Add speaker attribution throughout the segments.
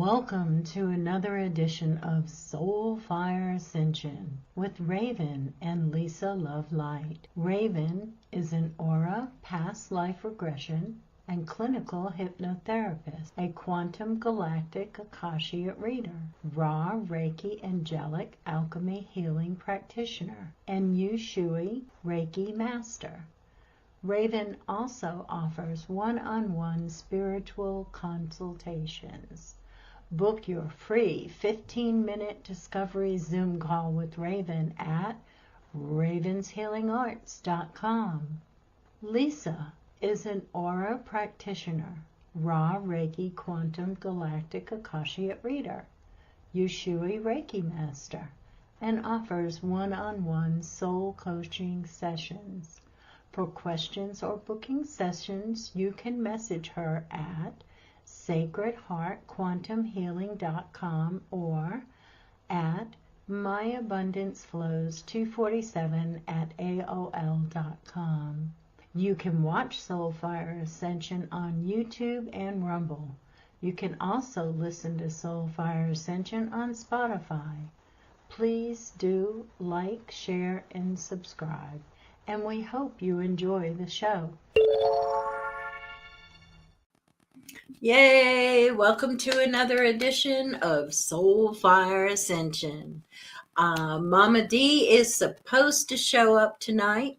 Speaker 1: Welcome to another edition of Soul Fire Ascension with Raven and Lisa Lovelight. Raven is an aura, past life regression, and clinical hypnotherapist, a quantum galactic Akashic reader, raw Reiki angelic alchemy healing practitioner, and Yushui Reiki master. Raven also offers one-on-one spiritual consultations. Book your free 15-minute discovery Zoom call with Raven at ravenshealingarts.com. Lisa is an aura practitioner, raw Reiki quantum galactic Akashic reader, Yushui Reiki master, and offers one-on-one soul coaching sessions. For questions or booking sessions, you can message her at sacredheartquantumhealing.com or at myabundanceflows247@aol.com. You can watch Soul Fire Ascension on YouTube and Rumble. You can also listen to Soul Fire Ascension on Spotify. Please do like, share, and subscribe. And we hope you enjoy the show. Yay! Welcome to another edition of Soul Fire Ascension. Mama D is supposed to show up tonight.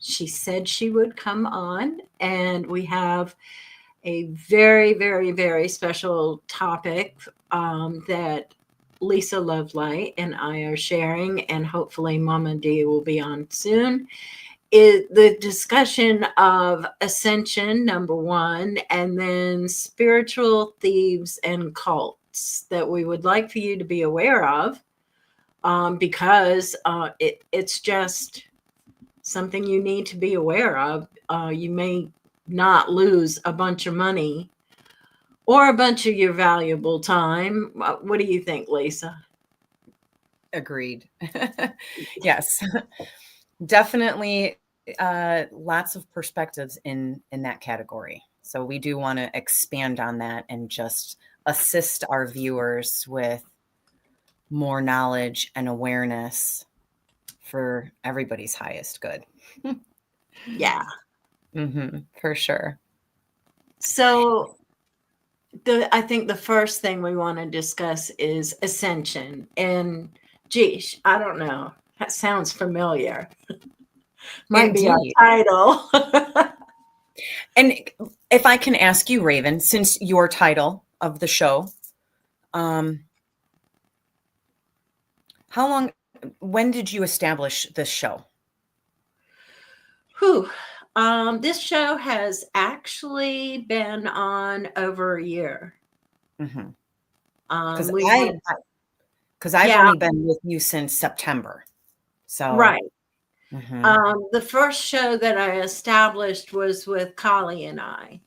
Speaker 1: She said she would come on, and we have a very, very, very special topic that Lisa Lovelight and I are sharing, and hopefully Mama D will be on soon, is the discussion of ascension, number one, and then spiritual thieves and cults that we would like for you to be aware of, because it's just something you need to be aware of. You may not lose a bunch of money or a bunch of your valuable time. What do you think, Lisa?
Speaker 2: Agreed. Yes, definitely lots of perspectives in that category. So we do want to expand on that and just assist our viewers with more knowledge and awareness for everybody's highest good.
Speaker 1: Yeah.
Speaker 2: For sure.
Speaker 1: So I think the first thing we want to discuss is ascension. And geez, I don't know. That sounds familiar. Might be our title.
Speaker 2: And if I can ask you, Raven, since your title of the show, when did you establish this show?
Speaker 1: This show has actually been on over a year.
Speaker 2: Because I've only been with you since September. So
Speaker 1: right. The first show that I established was with Kali and I.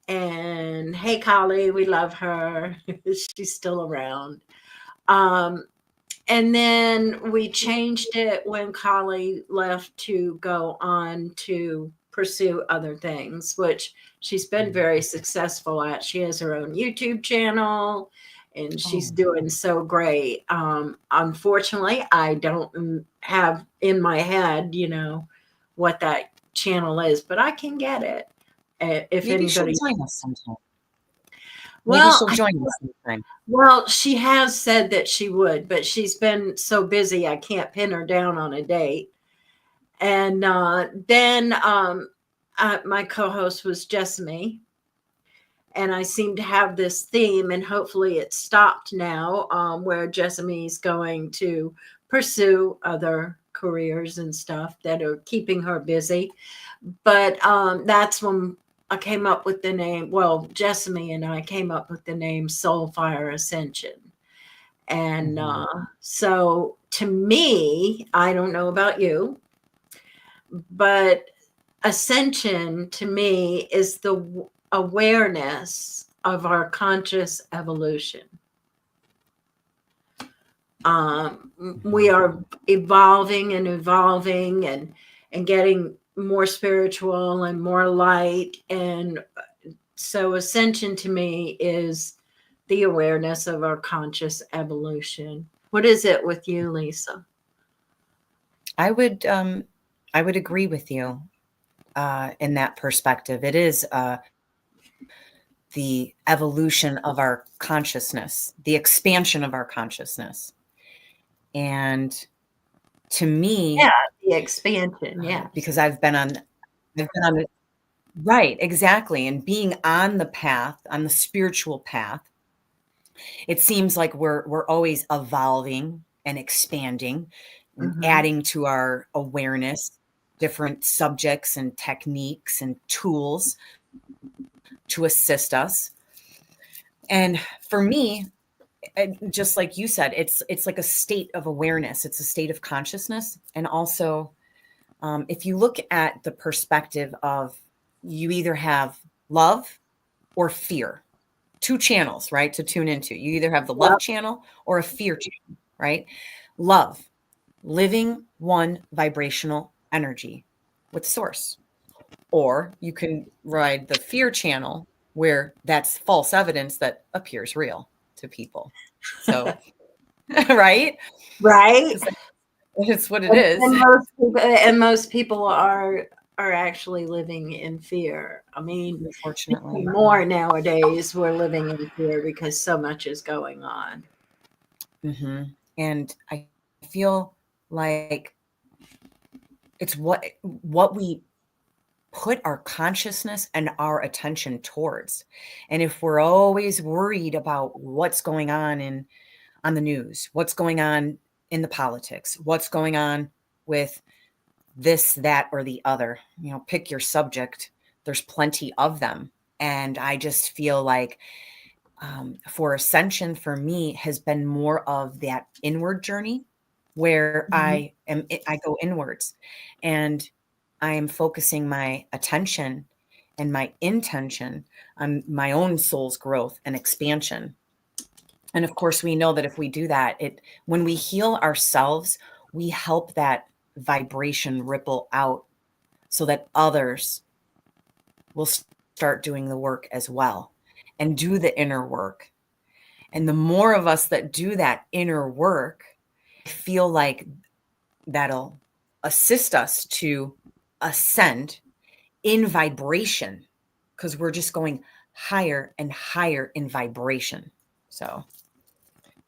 Speaker 1: And hey, Kali, we love her. She's still around. And then we changed it when Kali left to go on to pursue other things, which she's been very successful at. She has her own YouTube channel and she's doing so great. Unfortunately, I don't have in my head, what that channel is, but I can get it. If
Speaker 2: maybe
Speaker 1: anybody
Speaker 2: she'll join us sometime.
Speaker 1: Well,
Speaker 2: maybe she'll join us sometime.
Speaker 1: Well, she has said that she would, but she's been so busy I can't pin her down on a date. And then my co-host was Jessamy, and I seem to have this theme, and hopefully it's stopped now, where Jessamy's going to pursue other careers and stuff that are keeping her busy. But that's when I came up with the name. Well, Jessamy and I came up with the name Soul Fire Ascension. And so to me, I don't know about you, but ascension to me is the awareness of our conscious evolution. We are evolving and getting more spiritual and more light and So ascension to me is the awareness of our conscious evolution. What is it with you, Lisa?
Speaker 2: I would agree with you in that perspective. It is the evolution of our consciousness, the expansion of our consciousness. And to me,
Speaker 1: Yeah, the expansion. Yeah.
Speaker 2: because I've been on it. Right, exactly. And being on the path, on the spiritual path, it seems like we're always evolving and expanding and
Speaker 1: Mm-hmm.
Speaker 2: adding to our awareness different subjects and techniques and tools to assist us. And for me, just like you said, it's like a state of awareness. It's a state of consciousness. And also, if you look at the perspective of, you either have love or fear, two channels, right, to tune into. You either have the love
Speaker 1: Yep.
Speaker 2: channel or a fear channel, right? Love, living one vibrational energy with source. Or you can ride the fear channel, where that's false evidence that appears real to people. So, right?
Speaker 1: Right.
Speaker 2: Because it's what it is.
Speaker 1: And most people are actually living in fear. I mean,
Speaker 2: Unfortunately.
Speaker 1: more nowadays we're living in fear because so much is going on.
Speaker 2: Mm-hmm. And I feel like it's what we put our consciousness and our attention towards. And if we're always worried about what's going on the news, what's going on in the politics, what's going on with this, that, or the other, pick your subject. There's plenty of them. And I just feel like for ascension for me has been more of that inward journey, where
Speaker 1: Mhm.
Speaker 2: I go inwards, and I am focusing my attention and my intention on my own soul's growth and expansion. And of course, we know that if we do that, when we heal ourselves, we help that vibration ripple out so that others will start doing the work as well and do the inner work. And the more of us that do that inner work, I feel like that'll assist us to ascend in vibration, because we're just going higher and higher in vibration. So,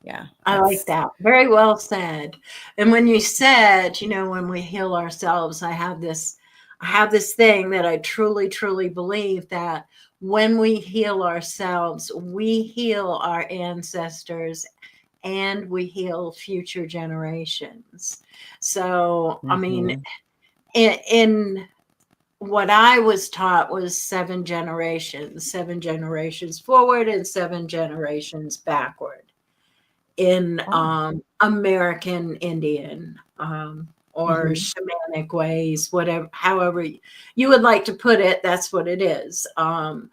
Speaker 2: yeah,
Speaker 1: I like that. Very well said. And when you said, when we heal ourselves, I have this thing that I truly, truly believe that when we heal ourselves, we heal our ancestors and we heal future generations. So, I mean,
Speaker 2: Mhm.
Speaker 1: in what I was taught was seven generations forward and seven generations backward in
Speaker 2: Oh.
Speaker 1: American Indian or
Speaker 2: Mhm.
Speaker 1: shamanic ways, whatever, however you would like to put it, that's what it is.
Speaker 2: Mhm.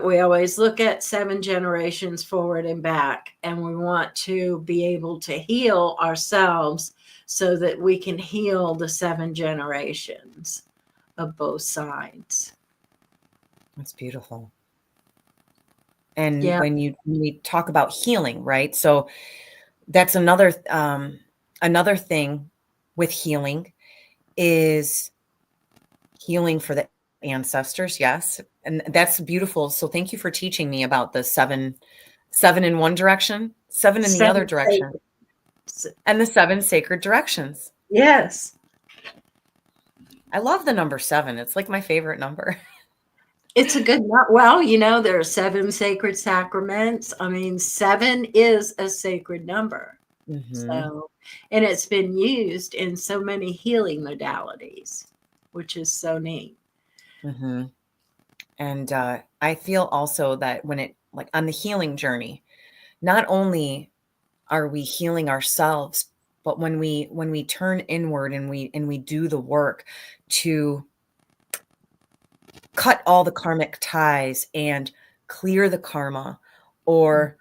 Speaker 1: We always look at seven generations forward and back, and we want to be able to heal ourselves so that we can heal the seven generations of both sides.
Speaker 2: That's beautiful. And
Speaker 1: Yeah.
Speaker 2: when we talk about healing, right? So that's another thing with healing is healing for the ancestors. Yes. And that's beautiful. So thank you for teaching me about the seven in one direction, seven in the other
Speaker 1: Seven
Speaker 2: direction,
Speaker 1: sacred.
Speaker 2: and the seven sacred directions.
Speaker 1: Yes.
Speaker 2: I love the number seven. It's like my favorite number.
Speaker 1: It's a good well, there are seven sacred sacraments. I mean, seven is a sacred number.
Speaker 2: Hmm.
Speaker 1: So, and it's been used in so many healing modalities, which is so neat.
Speaker 2: Hmm. And I feel also that like on the healing journey, not only are we healing ourselves, but when we turn inward and we do the work to cut all the karmic ties and clear the karma, or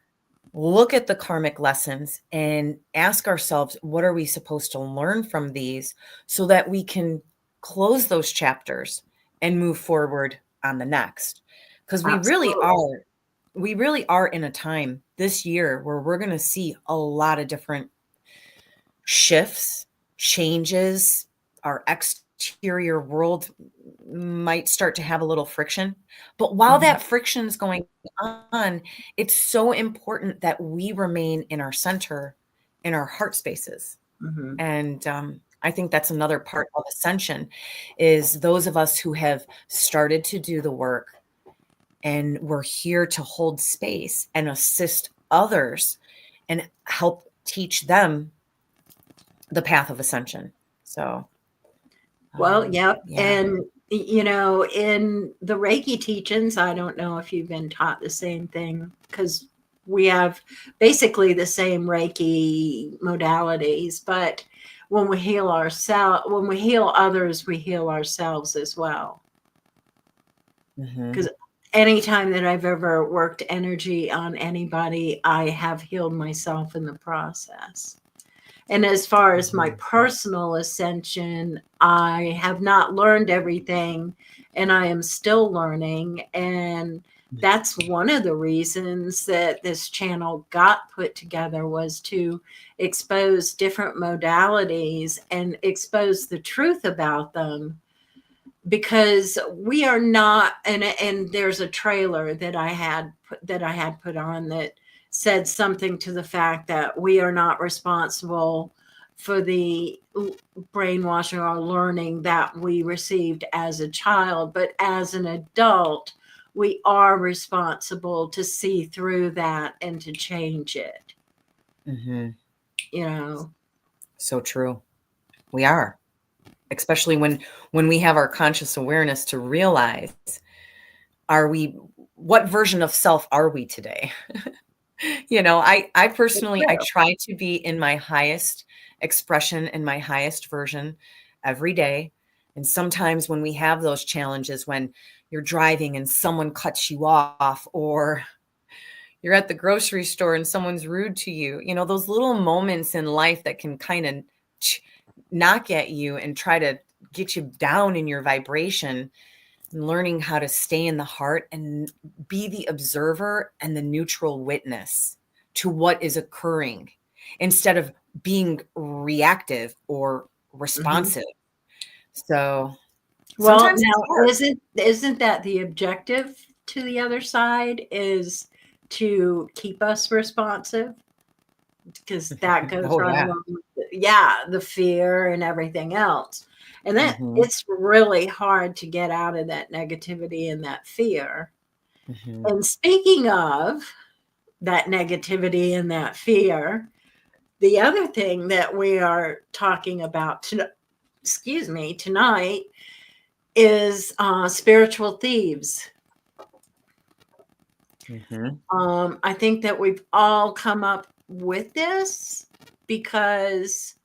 Speaker 2: look at the karmic lessons and ask ourselves, what are we supposed to learn from these, so that we can close those chapters and move forward on the next. because
Speaker 1: Absolutely.
Speaker 2: we really are in a time this year where we're going to see a lot of different shifts, changes. Our exterior world might start to have a little friction. But while
Speaker 1: Mhm.
Speaker 2: that friction is going on, it's so important that we remain in our center, in our heart spaces.
Speaker 1: Mhm.
Speaker 2: And I think that's another part of ascension is those of us who have started to do the work, and we're here to hold space and assist others and help teach them the path of ascension. So,
Speaker 1: Well, yep.
Speaker 2: yeah.
Speaker 1: And, in the Reiki teachings, I don't know if you've been taught the same thing because we have basically the same Reiki modalities, but when we heal when we heal others, we heal ourselves as well.
Speaker 2: Hmm.
Speaker 1: Because anytime that I've ever worked energy on anybody, I have healed myself in the process. And as far as my
Speaker 2: Hmm.
Speaker 1: personal ascension, I have not learned everything and I am still learning. And that's one of the reasons that this channel got put together was to expose different modalities and expose the truth about them because we are not and there's a trailer that I had put on that said something to the fact that we are not responsible for the brainwashing or learning that we received as a child, but as an adult we are responsible to see through that and to change it,
Speaker 2: Hmm.
Speaker 1: you know.
Speaker 2: So true. We are, especially when we have our conscious awareness to realize, are we, what version of self are we today? I
Speaker 1: It's
Speaker 2: personally, I
Speaker 1: true.
Speaker 2: try to be in my highest expression and my highest version every day. And sometimes when we have those challenges, when you're driving and someone cuts you off, or you're at the grocery store and someone's rude to you, those little moments in life that can kind of knock at you and try to get you down in your vibration, and learning how to stay in the heart and be the observer and the neutral witness to what is occurring instead of being reactive or
Speaker 1: Mhm.
Speaker 2: responsive. So
Speaker 1: Well,
Speaker 2: sometimes it's
Speaker 1: now
Speaker 2: hard.
Speaker 1: isn't that the objective to the other side is to keep us responsive? Because that goes
Speaker 2: Oh,
Speaker 1: right
Speaker 2: yeah.
Speaker 1: along with the fear and everything else. And that
Speaker 2: Hmm.
Speaker 1: it's really hard to get out of that negativity and that fear.
Speaker 2: Hmm.
Speaker 1: And speaking of that negativity and that fear, the other thing that we are talking about tonight is spiritual thieves.
Speaker 2: Hmm.
Speaker 1: I think that we've all come up with this because,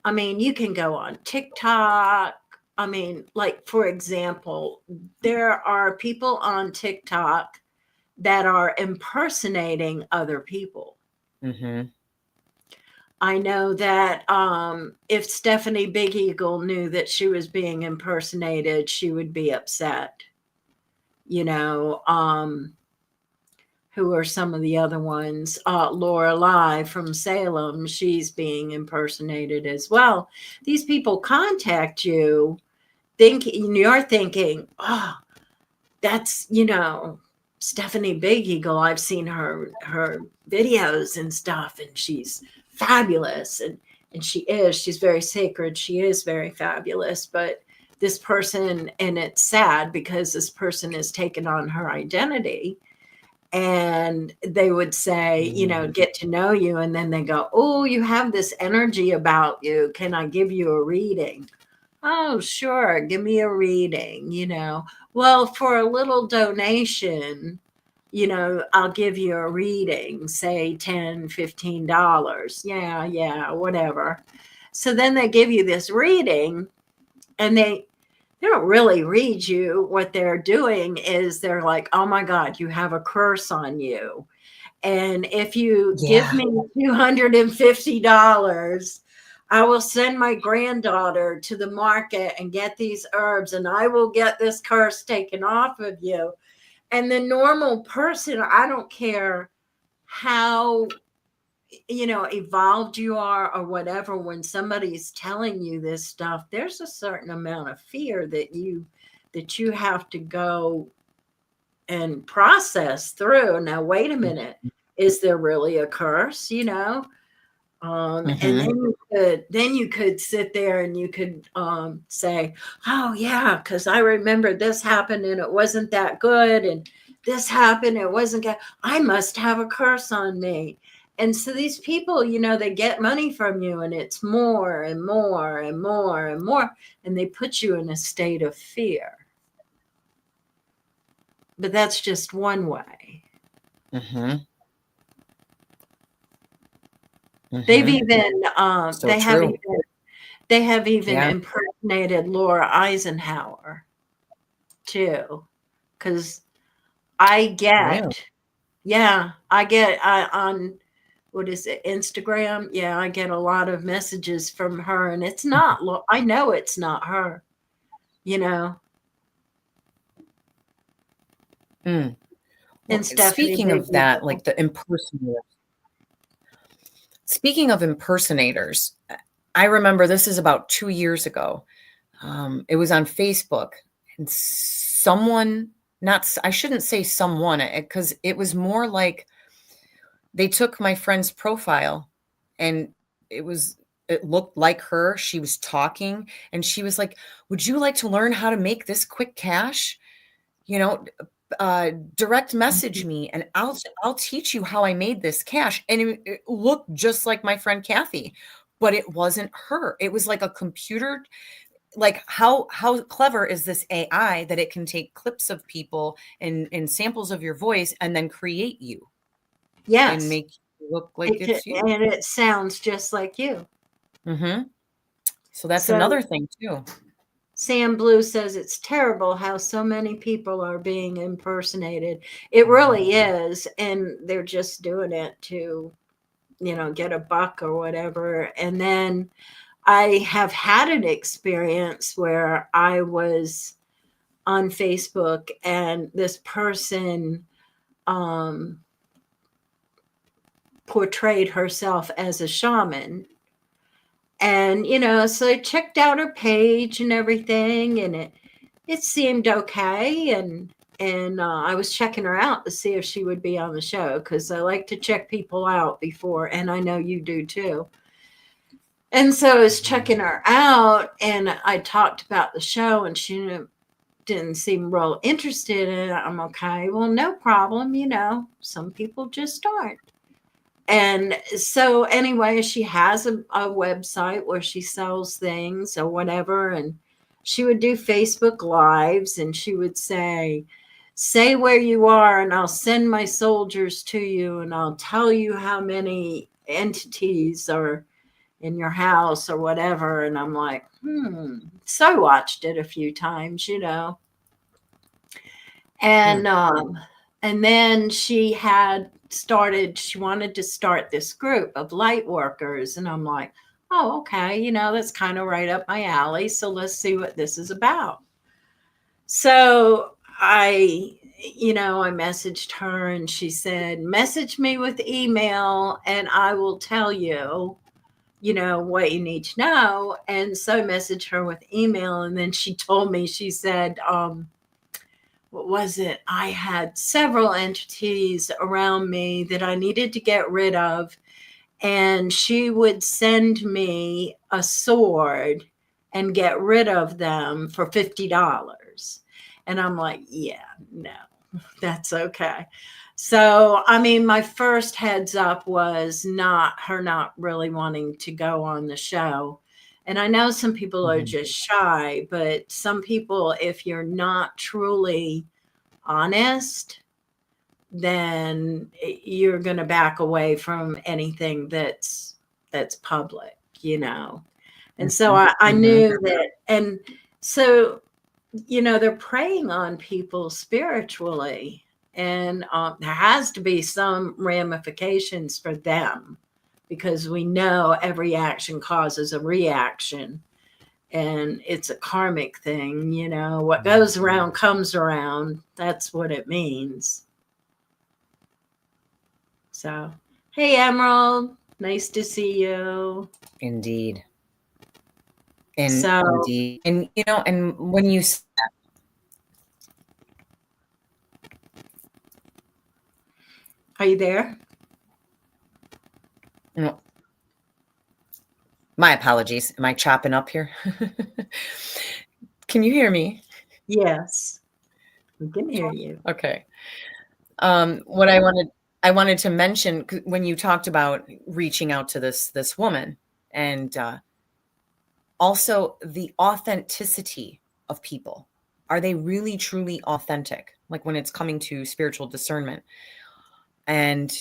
Speaker 1: I mean, you can go on TikTok. I mean, like, for example, there are people on TikTok that are impersonating other people.
Speaker 2: Hmm.
Speaker 1: I know that if Stephanie Big Eagle knew that she was being impersonated, she would be upset. You know, who are some of the other ones? Lorelei from Salem, she's being impersonated as well. These people contact you, you're thinking, oh, that's Stephanie Big Eagle. I've seen her videos and stuff, and she's fabulous, and she's very sacred. She is very fabulous, but this person, and it's sad because this person has taken on her identity, and they would say, get to know you. And then they go, oh, you have this energy about you. Can I give you a reading? Oh, sure. Give me a reading, Well, for a little donation, I'll give you a reading, say $10, $15. Yeah, whatever. So then they give you this reading and they don't really read you. What they're doing is they're like, oh my God, you have a curse on you. And if you give
Speaker 2: Yeah.
Speaker 1: me $250, I will send my granddaughter to the market and get these herbs, and I will get this curse taken off of you. And the normal person, I don't care how, evolved you are or whatever, when somebody's telling you this stuff, there's a certain amount of fear that you have to go and process through. Now, wait a minute. Is there really a curse? And
Speaker 2: Mhm.
Speaker 1: then you could sit there and you could say, oh yeah, because I remember this happened and it wasn't that good, and this happened, it wasn't good. I must have a curse on me. And so these people, they get money from you, and it's more and more and more and more, and they put you in a state of fear. But that's just one way.
Speaker 2: Mhm.
Speaker 1: They've
Speaker 2: Mhm.
Speaker 1: even
Speaker 2: So true.
Speaker 1: they have even
Speaker 2: Yeah.
Speaker 1: impersonated Laura Eisenhower too, because I
Speaker 2: Really.
Speaker 1: get, yeah, on, what is it, Instagram? Yeah, I get a lot of messages from her, and it's not. I know it's not her. You know,
Speaker 2: Mm.
Speaker 1: and
Speaker 2: Well,
Speaker 1: Stephanie
Speaker 2: speaking of
Speaker 1: Biggie.
Speaker 2: that, like the impersonators. Speaking of impersonators, I remember this is about 2 years ago. It was on Facebook, and someone, not, I shouldn't say someone, because it was more like they took my friend's profile, and it was, it looked like her. She was talking, and she was like, would you like to learn how to make this quick cash? You know, direct message me, and I'll teach you how I made this cash. And it looked just like my friend Kathy, but it wasn't her. It was like a computer. Like, how clever is this AI that it can take clips of people and samples of your voice and then create you and
Speaker 1: Yes,
Speaker 2: make you look like it's you.
Speaker 1: and it sounds just like you.
Speaker 2: Hmm. So that's
Speaker 1: So
Speaker 2: another thing too.
Speaker 1: Sam Blue says it's terrible how so many people are being impersonated. It really is, and they're just doing it to, get a buck or whatever. And then I have had an experience where I was on Facebook, and this person um, portrayed herself as a shaman. And, so I checked out her page and everything, and it seemed okay. And I was checking her out to see if she would be on the show, because I like to check people out before, and I know you do too. And so I was checking her out, and I talked about the show, and she didn't seem real interested in it. I'm okay. Well, no problem. Some people just aren't. And so, anyway, she has a website where she sells things or whatever. And she would do Facebook Lives, and she would say where you are, and I'll send my soldiers to you, and I'll tell you how many entities are in your house or whatever. And I'm like, So I watched it a few times.
Speaker 2: Hmm.
Speaker 1: And then she wanted to start this group of light workers. And I'm like, oh, okay, that's kind of right up my alley. So let's see what this is about. So I messaged her, and she said, message me with email and I will tell you, what you need to know. And so I messaged her with email, and then she told me, she said, what was it? I had several entities around me that I needed to get rid of, and she would send me a sword and get rid of them for $50. And I'm like, yeah, no, that's okay. So, I mean, my first heads up was not really wanting to go on the show. And I know some people are
Speaker 2: Mhm.
Speaker 1: just shy, but some people, if you're not truly honest, then you're going to back away from anything that's public. And so
Speaker 2: Mhm.
Speaker 1: I
Speaker 2: Mhm.
Speaker 1: knew that. And so, they're preying on people spiritually, and there has to be some ramifications for them, because we know every action causes a reaction. And it's a karmic thing, you know, what goes around comes around. That's what it means. So, hey, Emerald, nice to see you.
Speaker 2: Indeed. And
Speaker 1: So,
Speaker 2: indeed. And, you know, and when you said that,
Speaker 1: are you there?
Speaker 2: you know, my apologies. Am I chopping up here? Can you hear me?
Speaker 1: Yes, we can hear you.
Speaker 2: Okay. What I wanted to mention when you talked about reaching out to this woman, and also the authenticity of people. Are they really truly authentic? Like when it's coming to spiritual discernment. And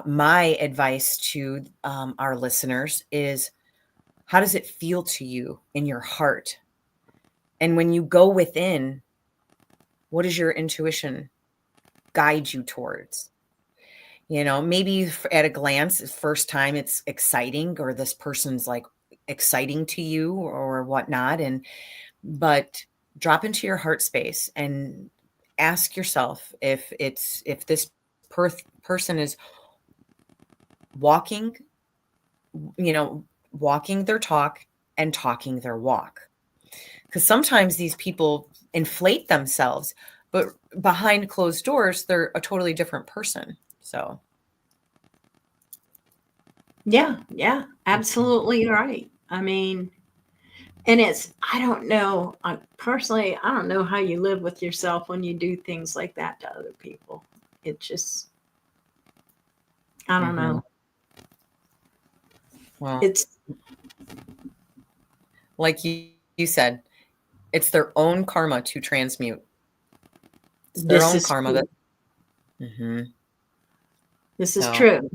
Speaker 2: my advice to our listeners is, how does it feel to you in your heart? And when you go within, what does your intuition guide you towards? You know, maybe at a glance, first time it's exciting, or this person's like exciting to you or whatnot. But drop into your heart space and ask yourself if this person is walking, you know, walking their talk and talking their walk. Because sometimes these people inflate themselves, but behind closed doors, they're a totally different person. So,
Speaker 1: Yeah, absolutely right. I mean, and I don't know, personally, I don't know how you live with yourself when you do things like that to other people. It just, I don't know.
Speaker 2: well,
Speaker 1: It's,
Speaker 2: like you said, it's their own karma to transmute. It's their
Speaker 1: this
Speaker 2: own
Speaker 1: is
Speaker 2: karma
Speaker 1: true.
Speaker 2: that. Mm-hmm.
Speaker 1: This is
Speaker 2: So,
Speaker 1: true.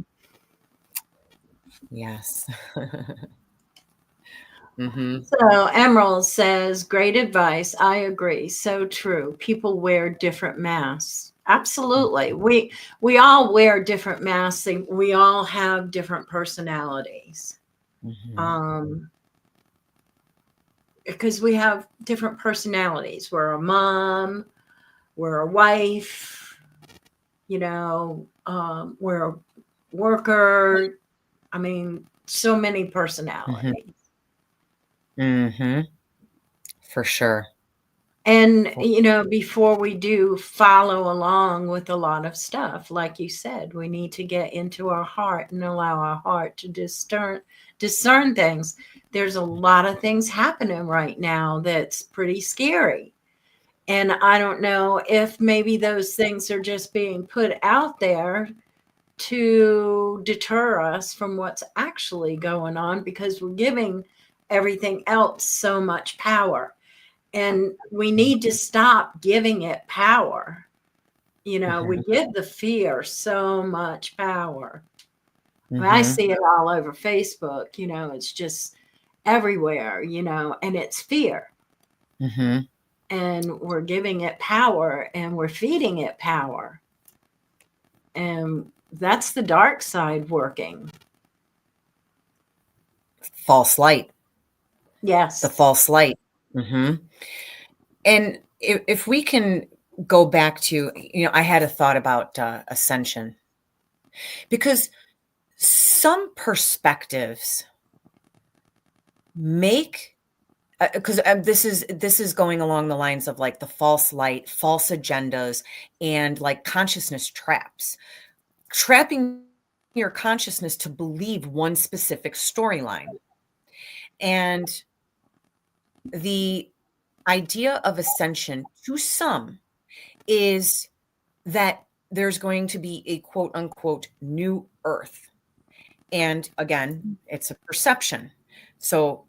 Speaker 2: yes. Mm-hmm.
Speaker 1: So Emerald says, great advice. I agree. So true. People wear different masks. Absolutely. We all wear different masks. We all have different personalities.
Speaker 2: Mm-hmm.
Speaker 1: Because we have different personalities. We're a mom, we're a wife, you know, we're a worker. I mean, so many personalities.
Speaker 2: Mm-hmm. For sure.
Speaker 1: And, you know, before we do follow along with a lot of stuff, like you said, we need to get into our heart and allow our heart to discern things. There's a lot of things happening right now that's pretty scary. And I don't know if maybe those things are just being put out there to deter us from what's actually going on, because we're giving everything else so much power. And we need to stop giving it power. You know, we give the fear so much power. I mean, I
Speaker 2: Mm-hmm.
Speaker 1: see it all over Facebook, you know, it's just everywhere, you know, and it's fear.
Speaker 2: Mm-hmm.
Speaker 1: And we're giving it power and we're feeding it power. And that's the dark side working.
Speaker 2: False light.
Speaker 1: Yes.
Speaker 2: The false light. Mm-hmm. And if we can go back to, you know, I had a thought about ascension, because some perspectives make, because this is going along the lines of like the false light, false agendas, and like consciousness traps, trapping your consciousness to believe one specific storyline. And the idea of ascension to some is that there's going to be a quote unquote new earth. And again, it's a perception. So,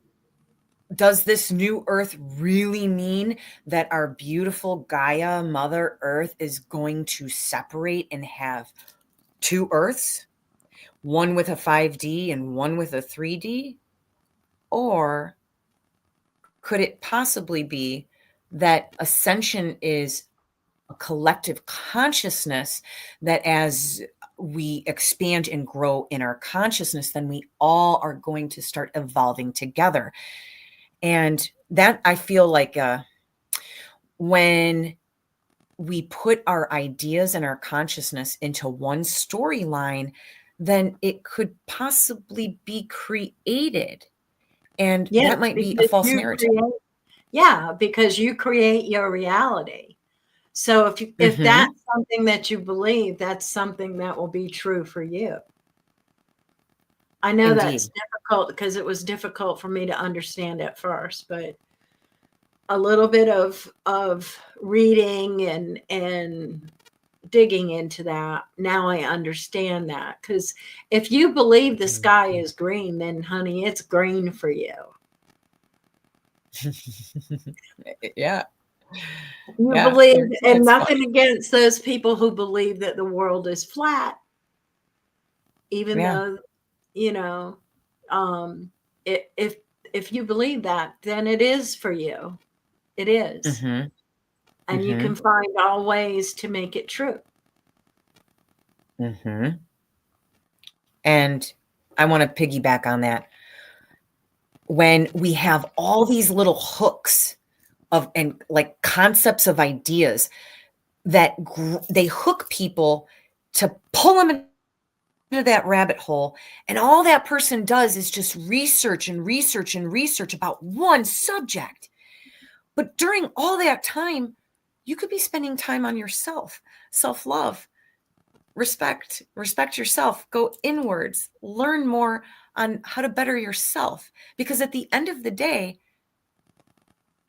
Speaker 2: does this new earth really mean that our beautiful Gaia, Mother Earth, is going to separate and have two earths, one with a 5D and one with a 3D? Or could it possibly be that ascension is a collective consciousness, that as we expand and grow in our consciousness, then we all are going to start evolving together? And that, I feel like when we put our ideas and our consciousness into one storyline, then it could possibly be created. And
Speaker 1: Yes,
Speaker 2: that might be a
Speaker 1: because
Speaker 2: false narrative.
Speaker 1: because you create your reality. So if
Speaker 2: Mm-hmm.
Speaker 1: that's something that you believe, that's something that will be true for you. I know that's
Speaker 2: Indeed.
Speaker 1: difficult because it was difficult for me to understand at first, but a little bit of reading and digging into that, now I understand that. Because if you believe the sky is green, then honey, it's green for you.
Speaker 2: Yeah.
Speaker 1: You
Speaker 2: Yeah.
Speaker 1: believe, and
Speaker 2: It's
Speaker 1: nothing
Speaker 2: funny.
Speaker 1: against those people who believe that the world is flat, even
Speaker 2: Yeah.
Speaker 1: though, you know, um, if you believe that, then it is for you. It is,
Speaker 2: Mm-hmm.
Speaker 1: and you
Speaker 2: Mm-hmm.
Speaker 1: can find all ways to make it true.
Speaker 2: Mm-hmm. And I want to piggyback on that. When we have all these little hooks of, and like concepts of ideas that they hook people to pull them into that rabbit hole, and all that person does is just research and research and research about one subject. But during all that time, you could be spending time on yourself, self-love, respect yourself, go inwards, learn more on how to better yourself, because at the end of the day,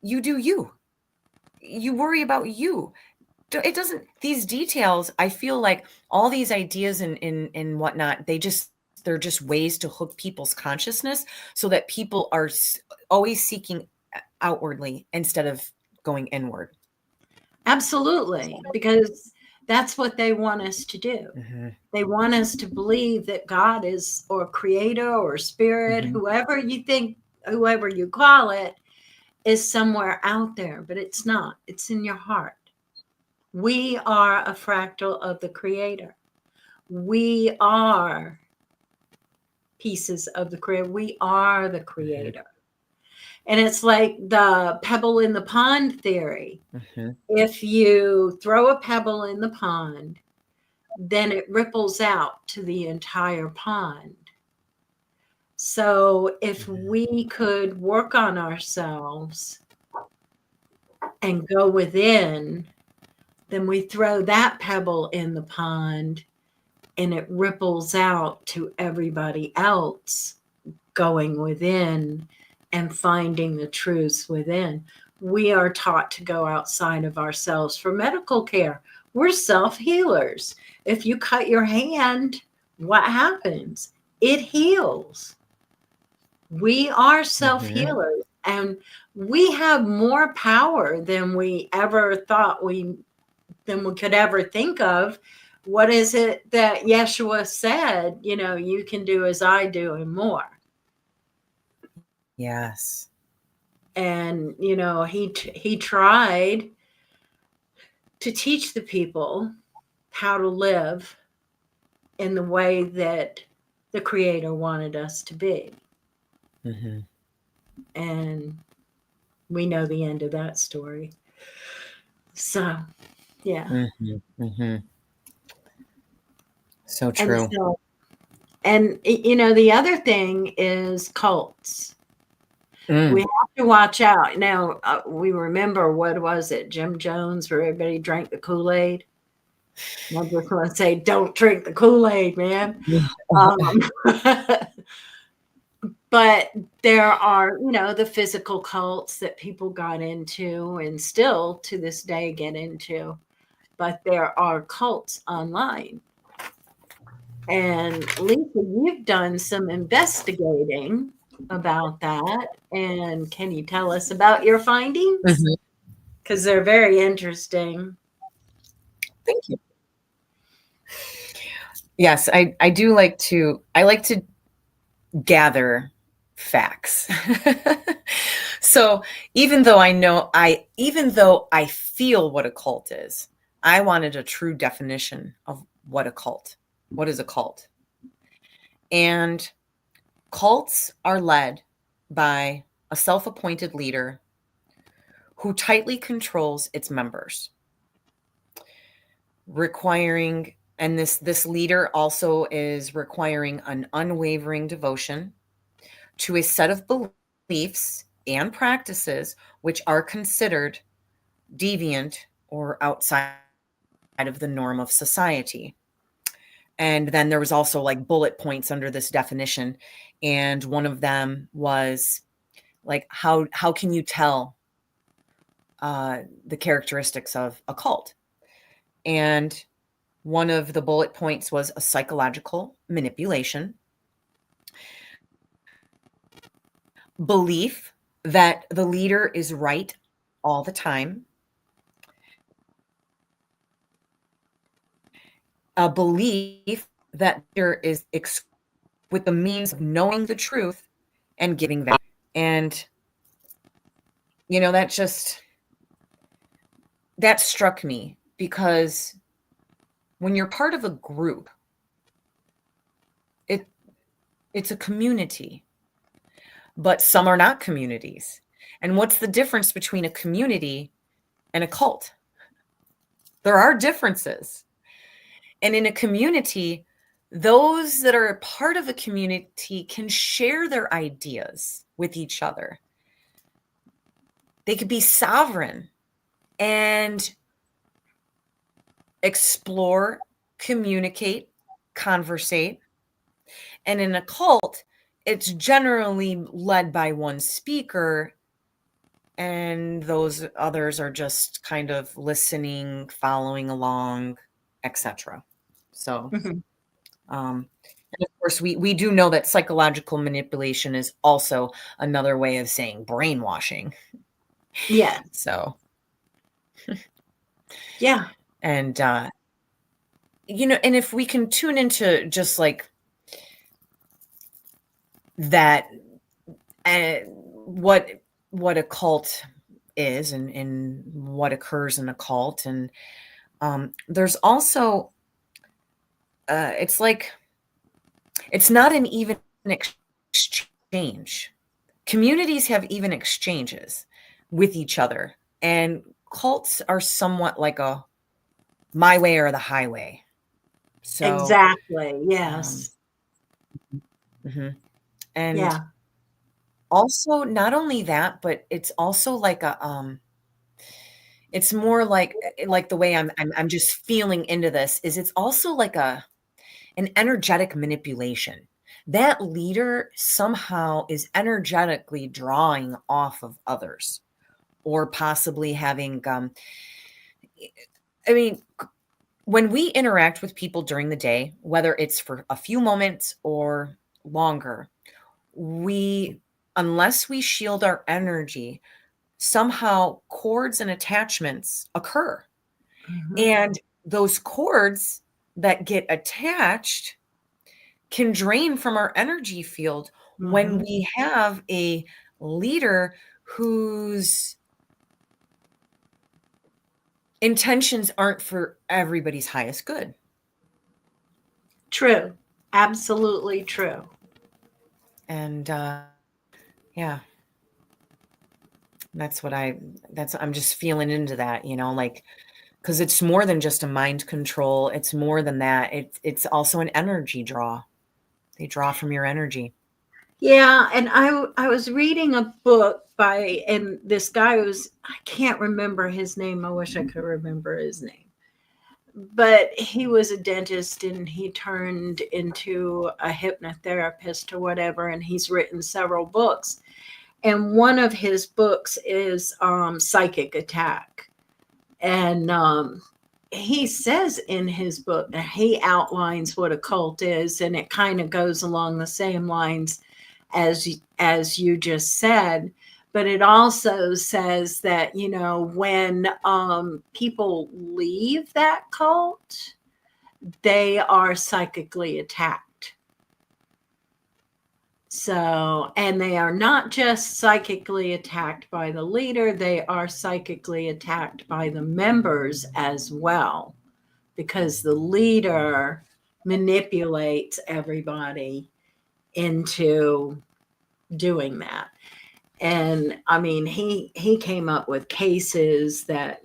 Speaker 2: you do you worry about you. It doesn't, these details, I feel like all these ideas and whatnot, they're just ways to hook people's consciousness so that people are always seeking outwardly instead of going inward.
Speaker 1: Absolutely, because that's what they want us to do.
Speaker 2: Mm-hmm.
Speaker 1: They want us to believe that God is, or creator or spirit,
Speaker 2: Mm-hmm.
Speaker 1: whoever you call it, is somewhere out there, but it's not. It's in your heart. We are a fractal of the creator. We are pieces of the creator. We are the creator. And it's like the pebble in the pond theory.
Speaker 2: Mm-hmm.
Speaker 1: If you throw a pebble in the pond, then it ripples out to the entire pond. So if we could work on ourselves and go within, then we throw that pebble in the pond and it ripples out to everybody else going within and finding the truths within. We are taught to go outside of ourselves for medical care. We're self healers. If you cut your hand, what happens? It heals. We are self
Speaker 2: Mm-hmm.
Speaker 1: healers, and we have more power than we ever thought than we could ever think of. What is it that Yeshua said? You can do as I do and more.
Speaker 2: Yes.
Speaker 1: And he tried to teach the people how to live in the way that the creator wanted us to be.
Speaker 2: Mm-hmm.
Speaker 1: And we know the end of that story. So yeah.
Speaker 2: Mm-hmm. Mm-hmm. So
Speaker 1: And
Speaker 2: true.
Speaker 1: so, and the other thing is cults. We
Speaker 2: Mm.
Speaker 1: have to watch out. Now, we remember, what was it, Jim Jones, where everybody drank the Kool-Aid? I just want to say, don't drink the Kool-Aid, man. But there are, the physical cults that people got into and still to this day get into. But there are cults online. And Lisa, you've done some investigating about that. And can you tell us about your findings?
Speaker 2: Mm-hmm.
Speaker 1: Because they're very interesting.
Speaker 2: Thank you. Yes, I do like to, I like to gather facts. So even though even though I feel what a cult is, I wanted a true definition of what is a cult. And cults are led by a self-appointed leader who tightly controls its members, requiring, and this leader also is requiring an unwavering devotion to a set of beliefs and practices which are considered deviant or outside of the norm of society. And then there was also like bullet points under this definition, and one of them was like, how can you tell the characteristics of a cult? And one of the bullet points was a psychological manipulation, belief that the leader is right all the time, a belief that there is with the means of knowing the truth and giving value. And, you know, that struck me, because when you're part of a group, it's a community, but some are not communities. And what's the difference between a community and a cult? There are differences. And in a community, those that are a part of a community can share their ideas with each other. They could be sovereign and explore, communicate, conversate. And in a cult, it's generally led by one speaker, and those others are just kind of listening, following along, etc. So, and of course, we do know that psychological manipulation is also another way of saying brainwashing.
Speaker 1: Yeah.
Speaker 2: So,
Speaker 1: yeah.
Speaker 2: And, you know, and if we can tune into just like that, what a cult is, and what occurs in a cult. And there's also, it's like, it's not an even exchange. Communities have even exchanges with each other, and cults are somewhat like a my way or the highway. So
Speaker 1: exactly. Yes.
Speaker 2: And
Speaker 1: yeah.
Speaker 2: also, not only that, but it's also like a it's more like the way I'm just feeling into this is, it's also like an energetic manipulation. That leader somehow is energetically drawing off of others, or possibly having I mean, when we interact with people during the day, whether it's for a few moments or longer, unless we shield our energy, somehow cords and attachments occur. And those cords that get attached can drain from our energy field when we have a leader whose intentions aren't for everybody's highest good.
Speaker 1: True. Absolutely true.
Speaker 2: And yeah, I'm just feeling into that, you know, like, because it's more than just a mind control. It's more than that. It's also an energy draw. They draw from your energy.
Speaker 1: Yeah, and I was reading a book and this guy I can't remember his name. I wish I could remember his name. But he was a dentist, and he turned into a hypnotherapist or whatever, and he's written several books. And one of his books is Psychic Attack. And he says in his book that he outlines what a cult is, and it kind of goes along the same lines as you just said. But it also says that, you know, when people leave that cult, they are psychically attacked. So, and they are not just psychically attacked by the leader, they are psychically attacked by the members as well, because the leader manipulates everybody into doing that. And I mean, he came up with cases that,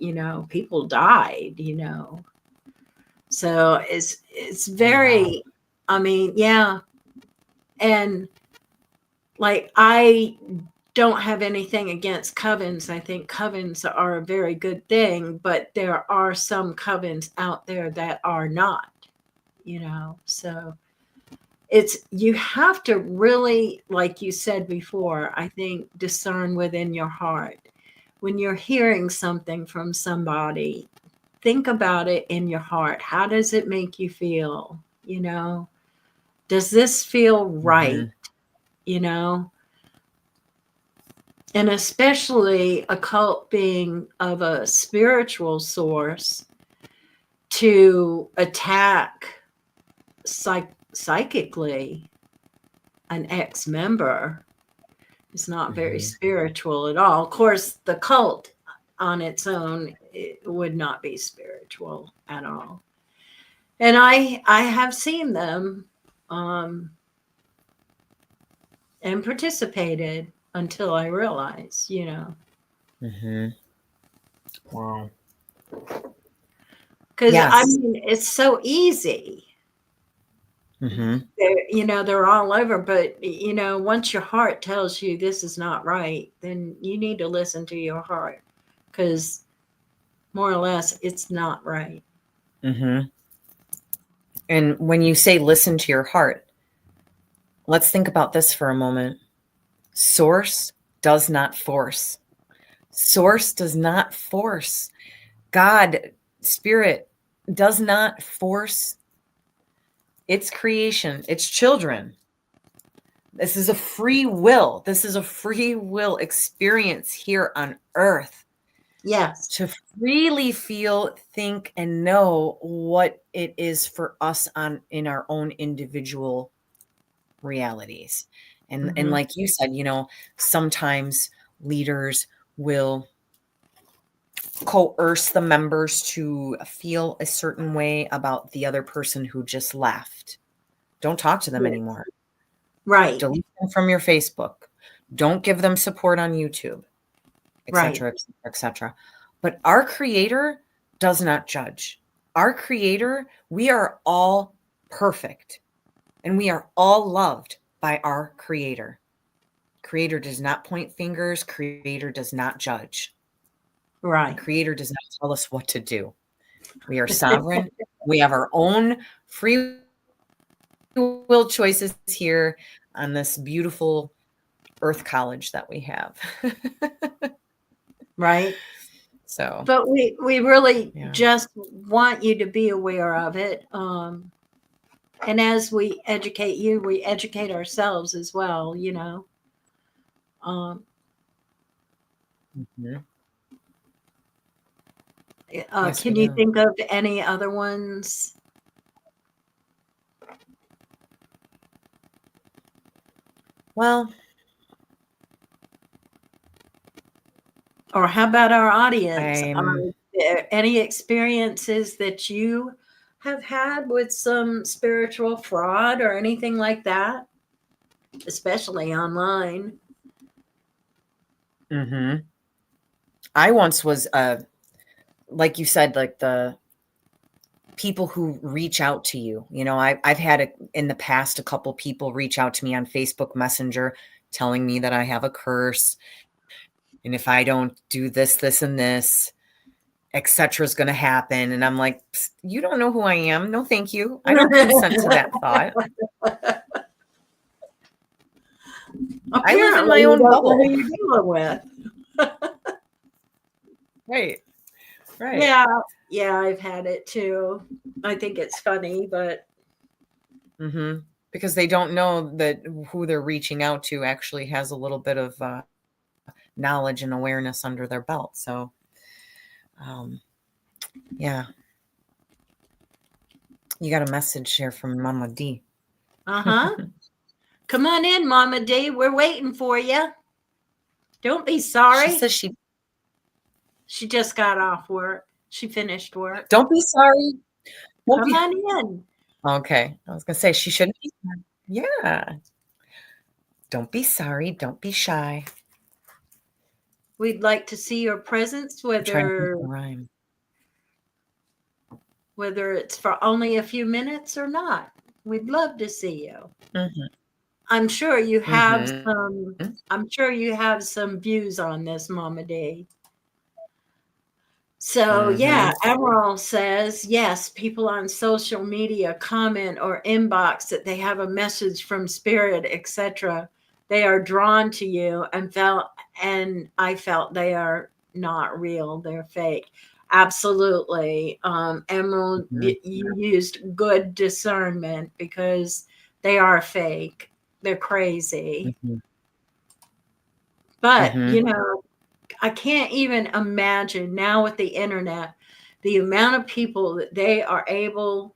Speaker 1: people died, So it's
Speaker 2: Oh, wow.
Speaker 1: very, I mean, yeah. And like, I don't have anything against covens. I think covens are a very good thing, but there are some covens out there that are not, So you have to really, like you said before, I think, discern within your heart. When you're hearing something from somebody, think about it in your heart. How does it make you feel? Does this feel right?
Speaker 2: Mhm.
Speaker 1: You know, and especially a cult being of a spiritual source to attack psychically an ex-member is not very
Speaker 2: Mhm.
Speaker 1: spiritual at all. Of course, the cult on its own, it would not be spiritual at all. And I have seen them, and participated until I realized,
Speaker 2: Mhm. Wow.
Speaker 1: because I
Speaker 2: Yes.
Speaker 1: mean, it's so easy.
Speaker 2: Mhm.
Speaker 1: They're all over, but once your heart tells you this is not right, then you need to listen to your heart, because more or less it's not right.
Speaker 2: Mhm. And when you say listen to your heart, let's think about this for a moment. Source does not force. Source does not force. God, spirit, does not force its creation, its children. This is a free will. This is a free will experience here on earth
Speaker 1: Yes.
Speaker 2: to freely feel, think, and know what it is for us in our own individual realities. And
Speaker 1: Mm-hmm.
Speaker 2: like you said, sometimes leaders will coerce the members to feel a certain way about the other person who just left. Don't talk to them
Speaker 1: Yes.
Speaker 2: anymore.
Speaker 1: Right.
Speaker 2: Delete them from your Facebook. Don't give them support on YouTube,
Speaker 1: Right.
Speaker 2: etc., etc., etc. But our creator does not judge. Our creator, we are all perfect and we are all loved by our creator. Creator does not point fingers. Creator does not judge.
Speaker 1: Right.
Speaker 2: Creator does not tell us what to do. We are sovereign. We have our own free will choices here on this beautiful earth college that we have.
Speaker 1: Right.
Speaker 2: So,
Speaker 1: But we really
Speaker 2: yeah.
Speaker 1: just want you to be aware of it. And as we educate you, we educate ourselves as well, Um,
Speaker 2: Mhm. Yes, we
Speaker 1: can you
Speaker 2: do.
Speaker 1: think of any other ones?
Speaker 2: Well,
Speaker 1: Or how about our audience?
Speaker 2: I'm
Speaker 1: Are there any experiences that you have had with some spiritual fraud or anything like that, especially online?
Speaker 2: mhm. I once was like you said, like the people who reach out to you. I've had in the past a couple people reach out to me on Facebook Messenger telling me that I have a curse, and if I don't do this, this, and this, etc. is going to happen. And I'm like, you don't know who I am. No, thank you. I don't consent to that thought. I live in
Speaker 1: Apparently,
Speaker 2: my
Speaker 1: you
Speaker 2: own
Speaker 1: don't know who
Speaker 2: bubble.
Speaker 1: you're dealing with.
Speaker 2: Right. Right.
Speaker 1: Yeah, yeah, I've had it too. I think it's funny, but
Speaker 2: Mm-hmm. Because they don't know that who they're reaching out to actually has a little bit of knowledge and awareness under their belt. So, yeah, you got a message here from Mama D.
Speaker 1: uh-huh. Come on in, Mama D. We're waiting for you. Don't be
Speaker 2: She
Speaker 1: sorry.
Speaker 2: says
Speaker 1: She just got off work. She finished work.
Speaker 2: don't be sorry. Don't
Speaker 1: Come
Speaker 2: be.
Speaker 1: on in.
Speaker 2: Okay. I was going to say she shouldn't be. Yeah. Don't be sorry. Don't be shy.
Speaker 1: We'd like to see your presence,
Speaker 2: I'm trying to think of the rhyme.
Speaker 1: whether it's for only a few minutes or not. We'd love to see you.
Speaker 2: Mm-hmm.
Speaker 1: I'm sure you have some.
Speaker 2: Mm-hmm.
Speaker 1: I'm sure you have some views on this, Mama D. So yeah,
Speaker 2: Mm-hmm.
Speaker 1: Emerald says yes. People on social media comment or inbox that they have a message from spirit, etc. They are drawn to you, and I felt they are not real. They're fake. Absolutely, Emerald.
Speaker 2: Mm-hmm.
Speaker 1: You used good discernment because they are fake. They're crazy.
Speaker 2: Mm-hmm.
Speaker 1: But
Speaker 2: Mm-hmm.
Speaker 1: I can't even imagine now with the internet the amount of people that they are able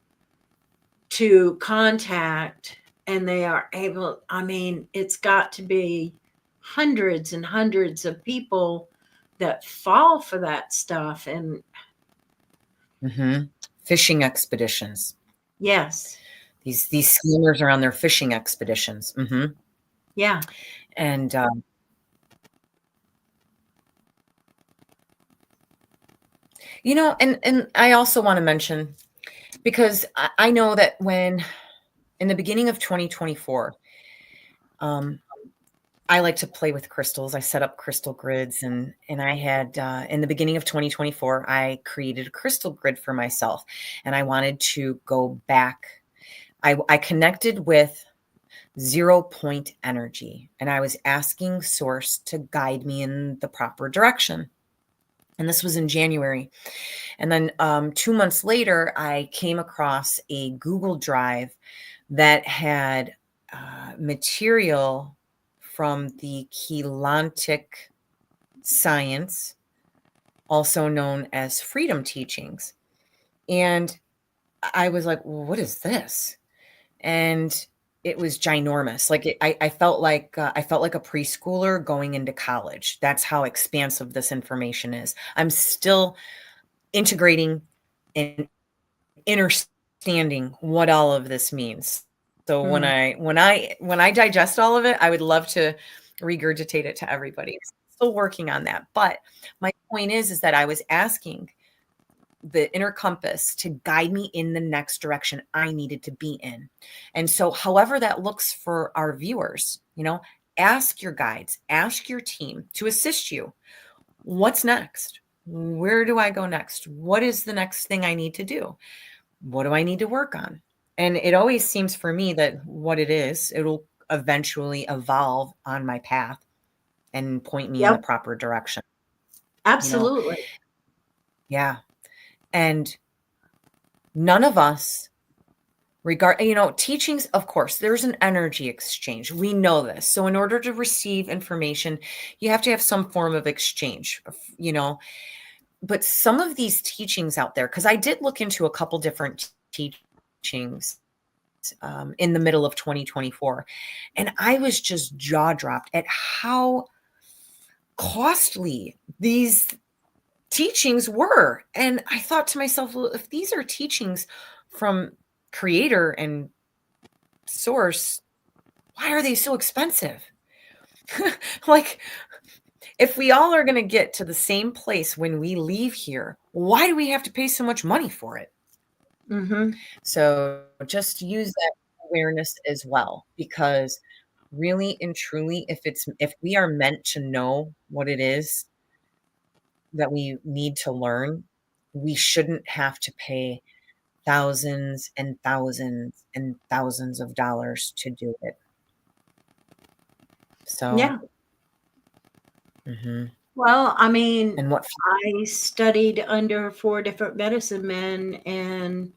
Speaker 1: to contact, and they are able, I mean, it's got to be hundreds and hundreds of people that fall for that stuff. And
Speaker 2: Mm-hmm. Fishing expeditions.
Speaker 1: yes,
Speaker 2: These schemers are on their fishing expeditions. Mm-hmm.
Speaker 1: yeah,
Speaker 2: And and I also want to mention, because I know that when in the beginning of 2024, I like to play with crystals. I set up crystal grids, and I had in the beginning of 2024, I created a crystal grid for myself, and I wanted to go back. I connected with 0 point energy, and I was asking Source to guide me in the proper direction. And this was in January. And then 2 months later, I came across a Google Drive that had material from the Keylontic science, also known as freedom teachings. And I was like, well, what is this? And it was ginormous. Like I felt like a preschooler going into college. That's how expansive this information is. I'm still integrating and understanding what all of this means. So when I digest all of it, I would love to regurgitate it to everybody. Still working on that. But my point is that I was asking the inner compass to guide me in the next direction I needed to be in. And so however that looks for our viewers, ask your guides, ask your team to assist you. What's next? Where do I go next? What is the next thing I need to do? What do I need to work on? And it always seems for me that what it is, it'll eventually evolve on my path and point me in the
Speaker 1: yep,
Speaker 2: proper direction.
Speaker 1: absolutely.
Speaker 2: Yeah. And none of us teachings, of course, there's an energy exchange. We know this. So in order to receive information, you have to have some form of exchange, but some of these teachings out there, because I did look into a couple different teachings in the middle of 2024, and I was just jaw dropped at how costly these teachings were. And I thought to myself, well, if these are teachings from creator and source, why are they so expensive? Like, if we all are going to get to the same place when we leave here, why do we have to pay so much money for it?
Speaker 1: Mm-hmm.
Speaker 2: So just use that awareness as well, because really and truly, if we are meant to know what it is that we need to learn, we shouldn't have to pay thousands and thousands and thousands of dollars to do it. So,
Speaker 1: Yeah.
Speaker 2: mhm.
Speaker 1: Well, I mean,
Speaker 2: And what?
Speaker 1: I studied under 4 different medicine men, and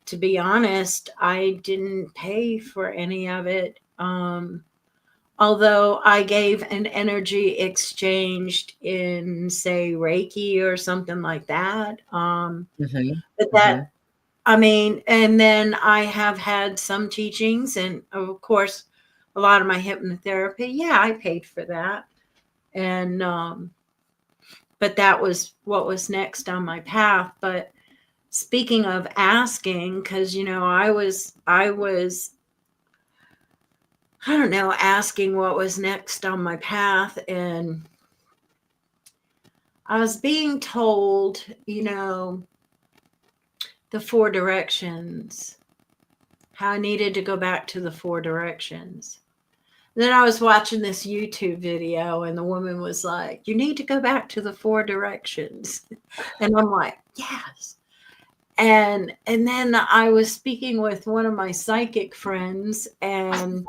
Speaker 1: to be honest, I didn't pay for any of it. Although I gave an energy exchanged in, say, Reiki or something like that.
Speaker 2: Mhm,
Speaker 1: But
Speaker 2: mhm,
Speaker 1: I mean, and then I have had some teachings, and of course, a lot of my hypnotherapy. Yeah, I paid for that. And, but that was what was next on my path. But speaking of asking, because I don't know, asking what was next on my path, and I was being told, you know, the four directions, how I needed to go back to the four directions. Then I was watching this YouTube video and the woman was like, "You need to go back to the four directions." And I'm like, "Yes." And then I was speaking with one of my psychic friends and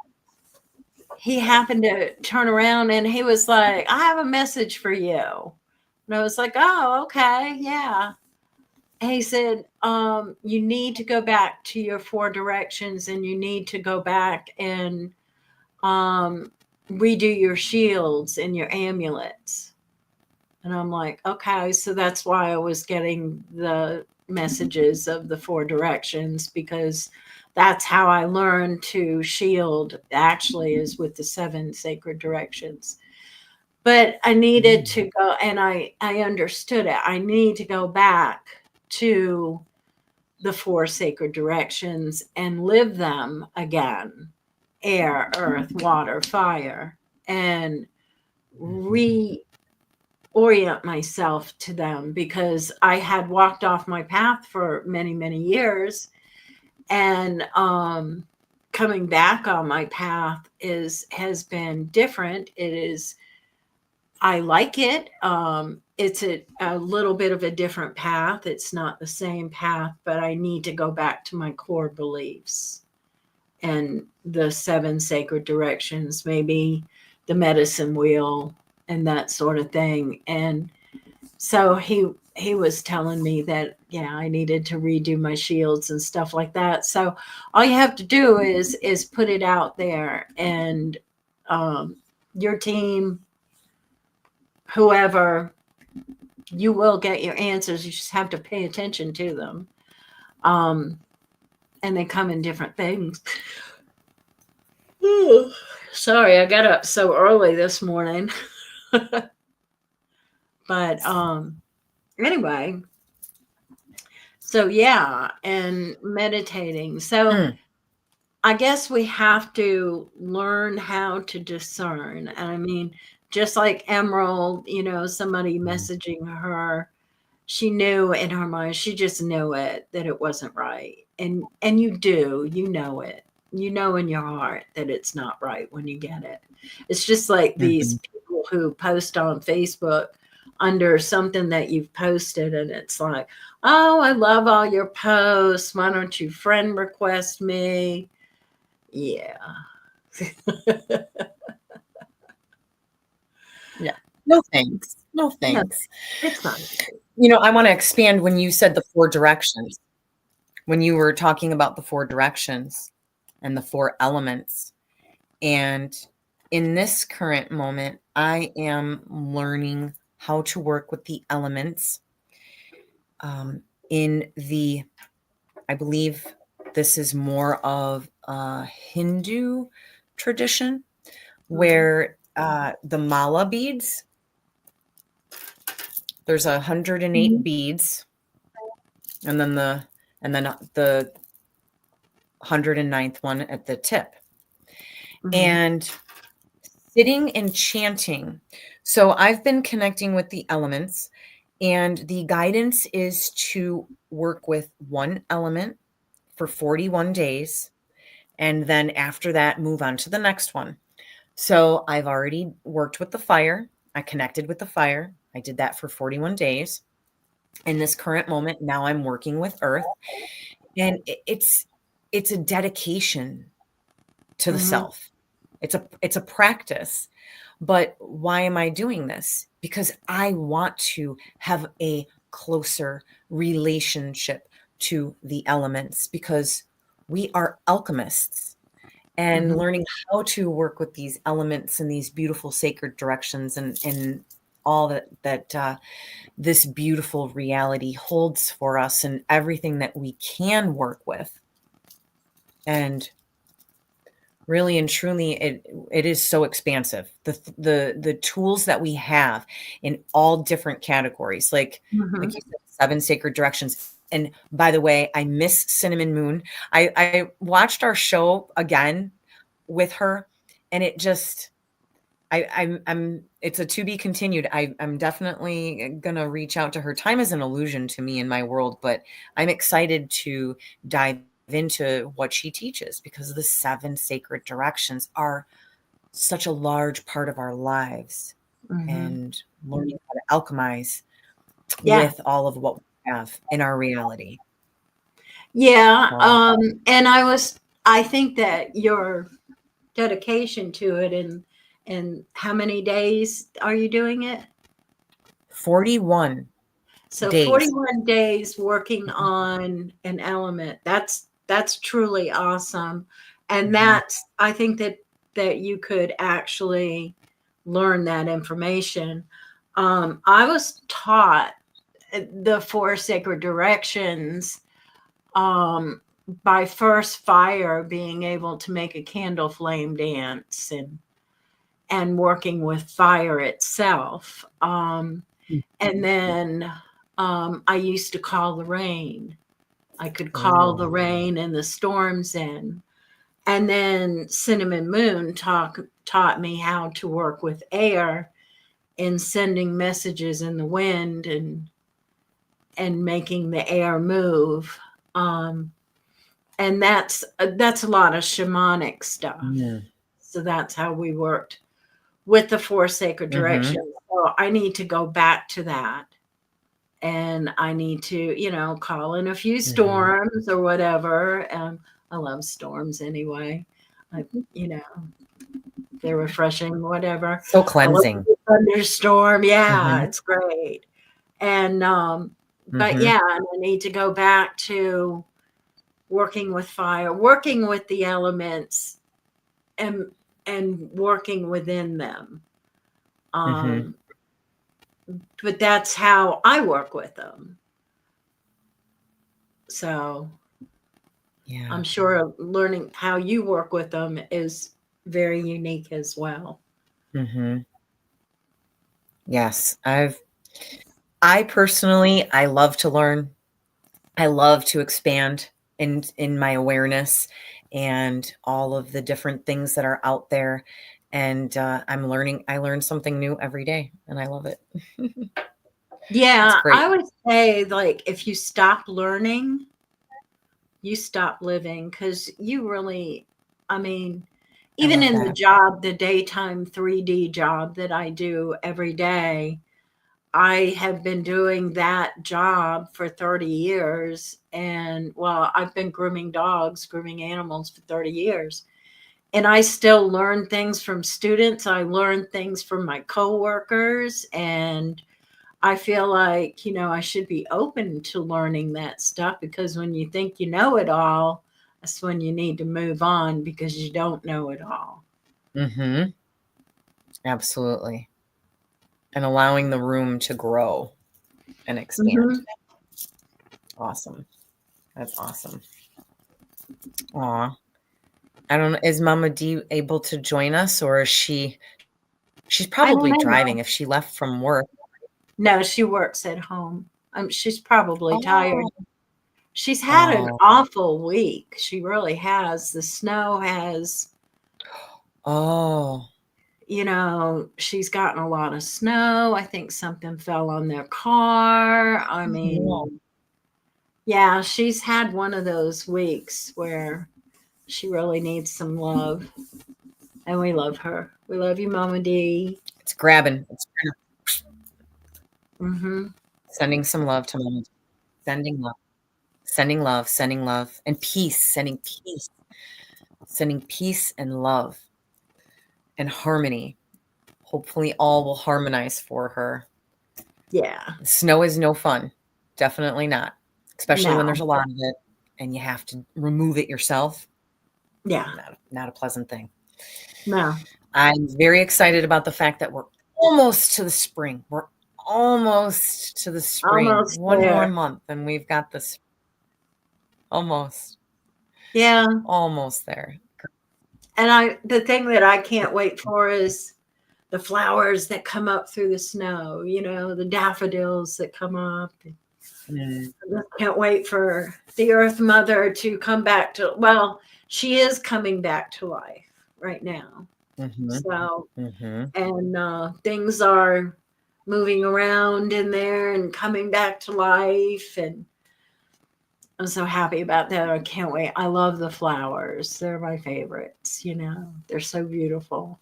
Speaker 1: he happened to turn around and he was like, "I have a message for you." And I was like, "Oh, okay, yeah." And he said, "You need to go back to your four directions and you need to go back and um, redo your shields and your amulets." And I'm like, "Okay." So that's why I was getting the messages of the four directions, because that's how I learned to shield, actually, is with the seven sacred directions. But I needed to go, and I understood it. I need to go back to the four sacred directions and live them again: air, earth, water, fire, and reorient myself to them, because I had walked off my path for many, many years. And coming back on my path has been different. I like it. It's a little bit of a different path. It's not the same path, but I need to go back to my core beliefs and the seven sacred directions, maybe the medicine wheel and that sort of thing. And so he was telling me that, yeah, I needed to redo my shields and stuff like that. So all you have to do is put it out there, and your team, whoever, you will get your answers. You just have to pay attention to them. Um, and they come in different things. Sorry, I got up so early this morning. But anyway, so yeah, and meditating. So I guess we have to learn how to discern. And I mean, just like Emerald, you know, somebody messaging her, she knew in her mind, she just knew it, that it wasn't right. And you know it. You know in your heart that it's not right when you get it. It's just like these people who post on Facebook under something that you've posted, and it's like, "Oh, I love all your posts. Why don't you friend request me?" Yeah.
Speaker 2: Yeah. No thanks. No
Speaker 1: No,
Speaker 2: thanks.
Speaker 1: it's not.
Speaker 2: You know, I want to expand when you said the four directions. When you were talking about the four directions and the four elements. And in this current moment, I am learning how to work with the elements in the, I believe this is more of a Hindu tradition, where the mala beads, there's 108 beads, and then the 109th one at the tip. And sitting and chanting. So I've been connecting with the elements, and the guidance is to work with one element for 41 days. And then after that, move on to the next one. So I've already worked with the fire. I connected with the fire. I did that for 41 days. In this current moment, now I'm working with earth. And it's a dedication to the self. It's a practice. But why am I doing this? Because I want to have a closer relationship to the elements, because we are alchemists, and learning how to work with these elements and these beautiful sacred directions and all that this beautiful reality holds for us, and everything that we can work with. And really and truly, it is so expansive. The tools that we have in all different categories, like you said, 7 sacred directions. And by the way, I miss Cinnamon Moon. I watched our show again with her, and it just, I'm it's a to be continued. I'm definitely gonna reach out to her. Time is an illusion to me in my world, but I'm excited to dive into what she teaches, because the 7 sacred directions are such a large part of our lives, and learning how to alchemize
Speaker 1: Yeah.
Speaker 2: with all of what we have in our reality.
Speaker 1: Yeah.
Speaker 2: Wow.
Speaker 1: And I think that your dedication to it, and how many days are you doing it?
Speaker 2: 41
Speaker 1: So
Speaker 2: days.
Speaker 1: 41 days working on an element. That's truly awesome. And that's, I think that you could actually learn that information. I was taught the 4 sacred directions by first fire, being able to make a candle flame dance, and working with fire itself. And then I used to call the rain. I could call the rain and the storms in. And then Cinnamon Moon taught me how to work with air in sending messages in the wind, and making the air move. And that's a lot of shamanic stuff. So that's how we worked with the 4 sacred directions. So I need to go back to that. And I need to, call in a few storms or whatever. I love storms anyway. You know, they're refreshing, whatever.
Speaker 2: So
Speaker 1: I love
Speaker 2: cleansing.
Speaker 1: the thunderstorm. Yeah, it's great. And but yeah, and I need to go back to working with fire, working with the elements, and working within them. But that's how I work with them. So
Speaker 2: Yeah.
Speaker 1: I'm sure learning how you work with them is very unique as well.
Speaker 2: Yes. I personally, I love to learn. I love to expand in my awareness and all of the different things that are out there. And I learn something new every day, and I love it.
Speaker 1: Yeah,
Speaker 2: great.
Speaker 1: I would say, like, if you stop learning, you stop living, because you really, I mean, even
Speaker 2: love
Speaker 1: in the
Speaker 2: that.
Speaker 1: job, the daytime 3D job that I do every day, I have been doing that job for 30 years. And well, I've been grooming dogs, grooming animals for 30 years. And I still learn things from students. I learn things from my coworkers. And I feel like, I should be open to learning that stuff, because when you think you know it all, that's when you need to move on, because you don't know it all.
Speaker 2: Absolutely. And allowing the room to grow and expand. Awesome. That's awesome. Aw. I don't know. Is Mama D able to join us, or is she's probably driving if she left from work?
Speaker 1: No, she works at home. She's probably tired.
Speaker 2: Oh.
Speaker 1: She's had an awful week. She really has. The snow has,
Speaker 2: Oh.
Speaker 1: she's gotten a lot of snow. I think something fell on their car. I mean, yeah, she's had one of those weeks where she really needs some love. And we love her. We love you, Mama D.
Speaker 2: It's grabbing. It's
Speaker 1: Mm-hmm.
Speaker 2: sending some love to Mama D. Sending love. Sending love. Sending love. And peace. Sending peace. Sending peace and love and harmony. Hopefully all will harmonize for her.
Speaker 1: Yeah.
Speaker 2: Snow is no fun. Definitely not. Especially when
Speaker 1: No.
Speaker 2: there's a lot of it and you have to remove it yourself.
Speaker 1: Yeah.
Speaker 2: Not a pleasant thing.
Speaker 1: No.
Speaker 2: I'm very excited about the fact that we're almost to the spring. We're almost to the spring.
Speaker 1: Almost
Speaker 2: One
Speaker 1: there.
Speaker 2: more month and we've got this. Almost.
Speaker 1: Yeah.
Speaker 2: Almost there.
Speaker 1: And the thing that I can't wait for is the flowers that come up through the snow, the daffodils that come up. I just can't wait for the Earth Mother to come back to, well, she is coming back to life right now. So,
Speaker 2: Mm-hmm.
Speaker 1: and things are moving around in there and coming back to life. And I'm so happy about that. I can't wait. I love the flowers. They're my favorites, they're so beautiful.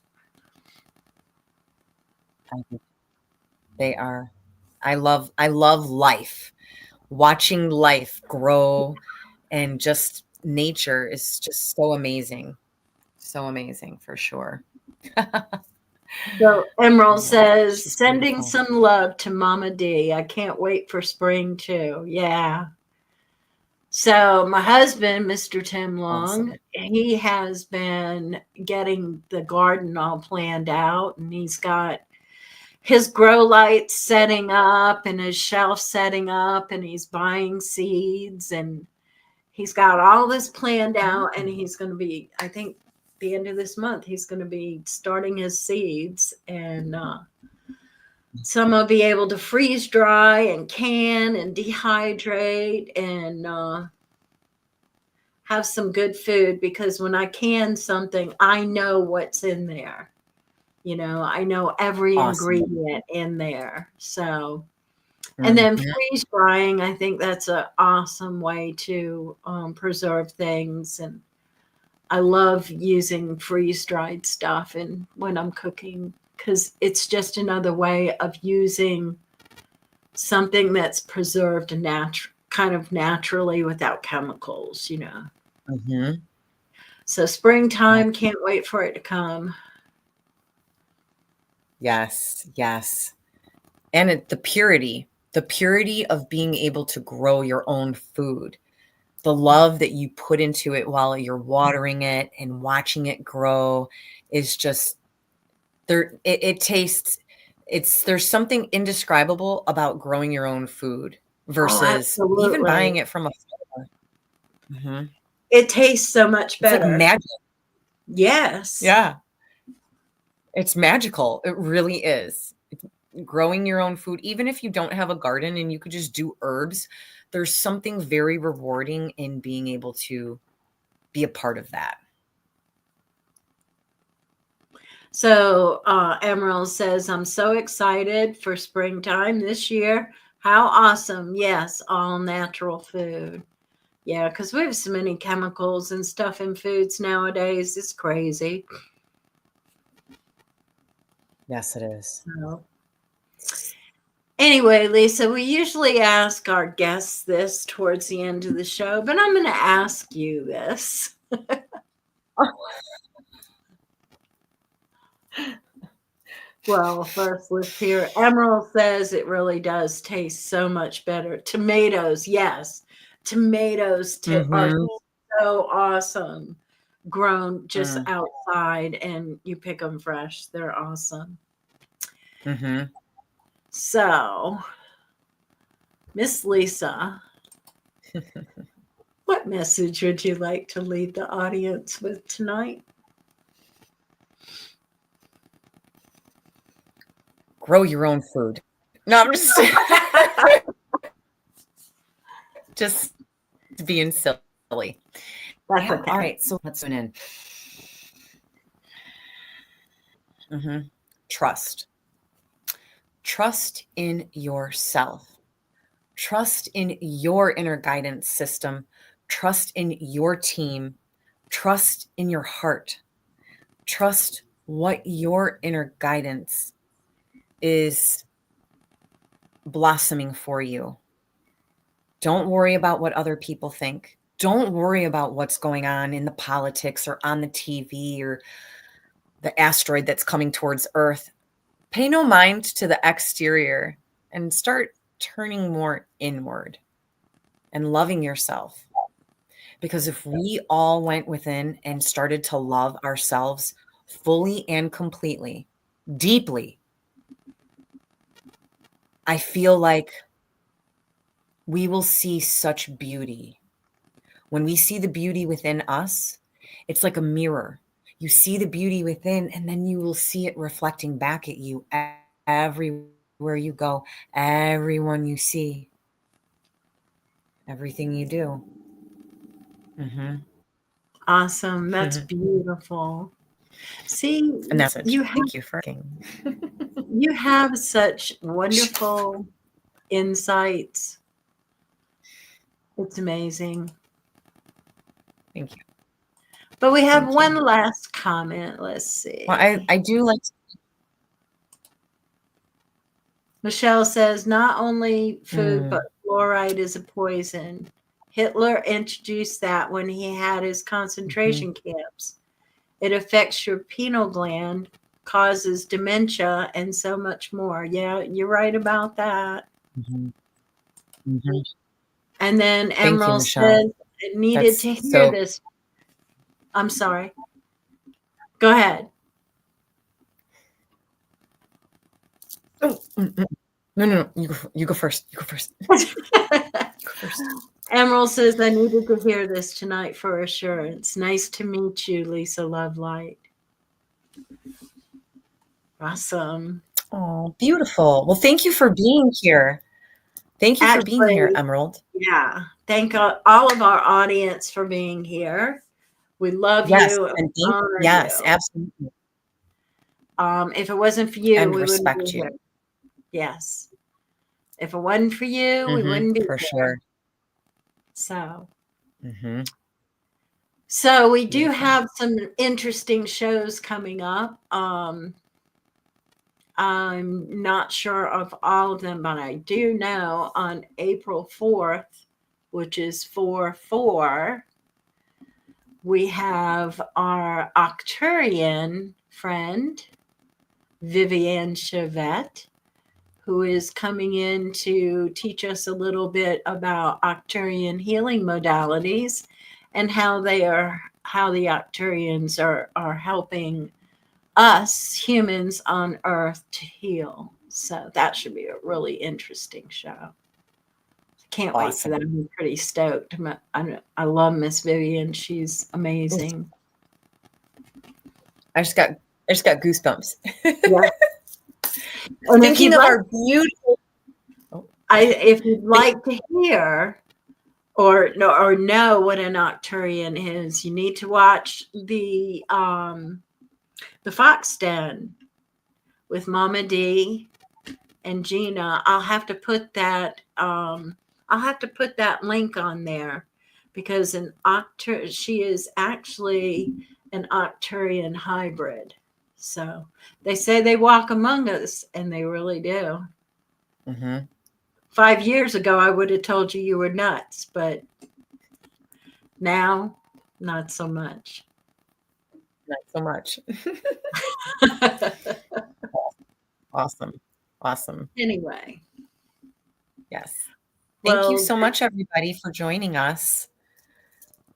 Speaker 2: They are. I love life. Watching life grow and just nature is just so amazing. So amazing for sure.
Speaker 1: So Emerald
Speaker 2: Yeah,
Speaker 1: says,
Speaker 2: she's
Speaker 1: sending
Speaker 2: beautiful.
Speaker 1: some love to Mama D. I can't wait for spring too. Yeah. So my husband, Mr. Tim Long,
Speaker 2: Awesome.
Speaker 1: he has been getting the garden all planned out, and he's got his grow lights setting up and his shelf setting up, and he's buying seeds, and he's got all this planned out, and he's going to be, I think, the end of this month, he's going to be starting his seeds, and some will be able to freeze dry and can and dehydrate and have some good food, because when I can something, I know what's in there. I know every
Speaker 2: Awesome.
Speaker 1: ingredient in there. So, and then freeze drying, I think that's an awesome way to preserve things. And I love using freeze dried stuff and when I'm cooking, because it's just another way of using something that's preserved kind of naturally without chemicals.
Speaker 2: Mm-hmm.
Speaker 1: So springtime, can't wait for it to come.
Speaker 2: Yes, yes. And the purity of being able to grow your own food, the love that you put into it while you're watering it and watching it grow is just there. It tastes, there's something indescribable about growing your own food
Speaker 1: Oh,
Speaker 2: versus even
Speaker 1: absolutely.
Speaker 2: buying it from a store. Mhm.
Speaker 1: It tastes so much
Speaker 2: It's like
Speaker 1: better.
Speaker 2: magic.
Speaker 1: Yes.
Speaker 2: Yeah. It's magical. It really is. Growing your own food, even if you don't have a garden and you could just do herbs, there's something very rewarding in being able to be a part of that.
Speaker 1: So Emerald says, I'm so excited for springtime this year. How awesome. Yes, all natural food. Yeah, because we have so many chemicals and stuff in foods nowadays. It's crazy.
Speaker 2: Yes, it is.
Speaker 1: So, anyway, Lisa, we usually ask our guests this towards the end of the show, but I'm going to ask you this. Well, first, let's hear. Emerald says it really does taste so much better. Tomatoes, yes. Tomatoes are
Speaker 2: Mm-hmm.
Speaker 1: so awesome. Grown just
Speaker 2: Mm.
Speaker 1: outside and you pick them fresh. They're awesome.
Speaker 2: Mm-hmm.
Speaker 1: So, Miss Lisa, what message would you like to leave the audience with tonight?
Speaker 2: Grow your own food. No, I'm just just being silly.
Speaker 1: That's
Speaker 2: Yeah.
Speaker 1: okay.
Speaker 2: All right. So let's tune in. Mm-hmm. Trust. Trust in yourself. Trust in your inner guidance system. Trust in your team. Trust in your heart. Trust what your inner guidance is blossoming for you. Don't worry about what other people think. Don't worry about what's going on in the politics or on the TV or the asteroid that's coming towards Earth. Pay no mind to the exterior and start turning more inward and loving yourself. Because if we all went within and started to love ourselves fully and completely, deeply, I feel like we will see such beauty. When we see the beauty within us, it's like a mirror. You see the beauty within, and then you will see it reflecting back at you everywhere you go, everyone you see, everything you do. Mm-hmm.
Speaker 1: Awesome. That's beautiful. See,
Speaker 2: And that's it.
Speaker 1: you have,
Speaker 2: Thank you for asking.
Speaker 1: you have such wonderful insights. It's amazing.
Speaker 2: Thank you.
Speaker 1: But we have
Speaker 2: Thank
Speaker 1: one
Speaker 2: you.
Speaker 1: last comment. Let's see.
Speaker 2: Well, I do like to.
Speaker 1: Michelle says not only food, but fluoride is a poison. Hitler introduced that when he had his concentration camps. It affects your pineal gland, causes dementia, and so much more. Yeah, you're right about that. And then
Speaker 2: Thank you,
Speaker 1: Emerald
Speaker 2: Michelle.
Speaker 1: says, I needed
Speaker 2: That's
Speaker 1: to hear
Speaker 2: so.
Speaker 1: this. I'm sorry. Go ahead.
Speaker 2: Oh, no. You go first. You go first. You go first.
Speaker 1: Emerald says, I needed to hear this tonight for assurance. Nice to meet you, Lisa Lovelight. Awesome.
Speaker 2: Oh, beautiful. Well, thank you for being here. Thank you for being here, Emerald.
Speaker 1: Yeah. Thank all of our audience for being here. We love you and honor
Speaker 2: yes,
Speaker 1: you.
Speaker 2: absolutely.
Speaker 1: If it wasn't for you,
Speaker 2: And
Speaker 1: we wouldn't
Speaker 2: respect
Speaker 1: be
Speaker 2: you.
Speaker 1: here. Yes. If it wasn't for you, we wouldn't be
Speaker 2: For
Speaker 1: here.
Speaker 2: sure.
Speaker 1: So.
Speaker 2: Mm-hmm.
Speaker 1: So we do have some interesting shows coming up. I'm not sure of all of them, but I do know on April 4th, which is 4/4, we have our Octurian friend, Vivienne Chevette, who is coming in to teach us a little bit about Octurian healing modalities and how the Octurians are helping us humans on Earth to heal. So that should be a really interesting show. Can't wait for that. I'm pretty stoked. I love Miss Vivian. She's amazing.
Speaker 2: I just got goosebumps.
Speaker 1: Yeah. And
Speaker 2: Thinking of our beautiful.
Speaker 1: If you'd like to hear or know what an Octurian is, you need to watch the Fox Den with Mama D and Gina. I'll have to put that link on there because she is actually an Octurian hybrid. So they say they walk among us, and they really do. 5 years ago, I would have told you were nuts, but now, not so much.
Speaker 2: Not so much. Awesome.
Speaker 1: Anyway.
Speaker 2: Yes. Thank you so much, everybody, for joining us.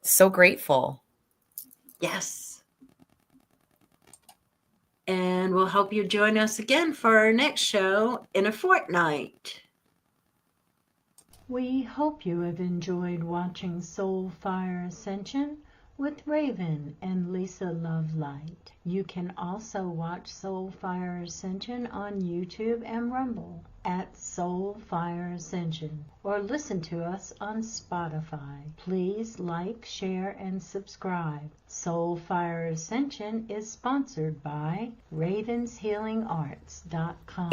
Speaker 2: So grateful.
Speaker 1: Yes. And we'll hope you join us again for our next show in a fortnight. We hope you have enjoyed watching Soul Fire Ascension with Raven and Lisa Lovelight. You can also watch Soul Fire Ascension on YouTube and Rumble at Soul Fire Ascension, or listen to us on Spotify. Please like, share, and subscribe. Soul Fire Ascension is sponsored by RavensHealingarts.com.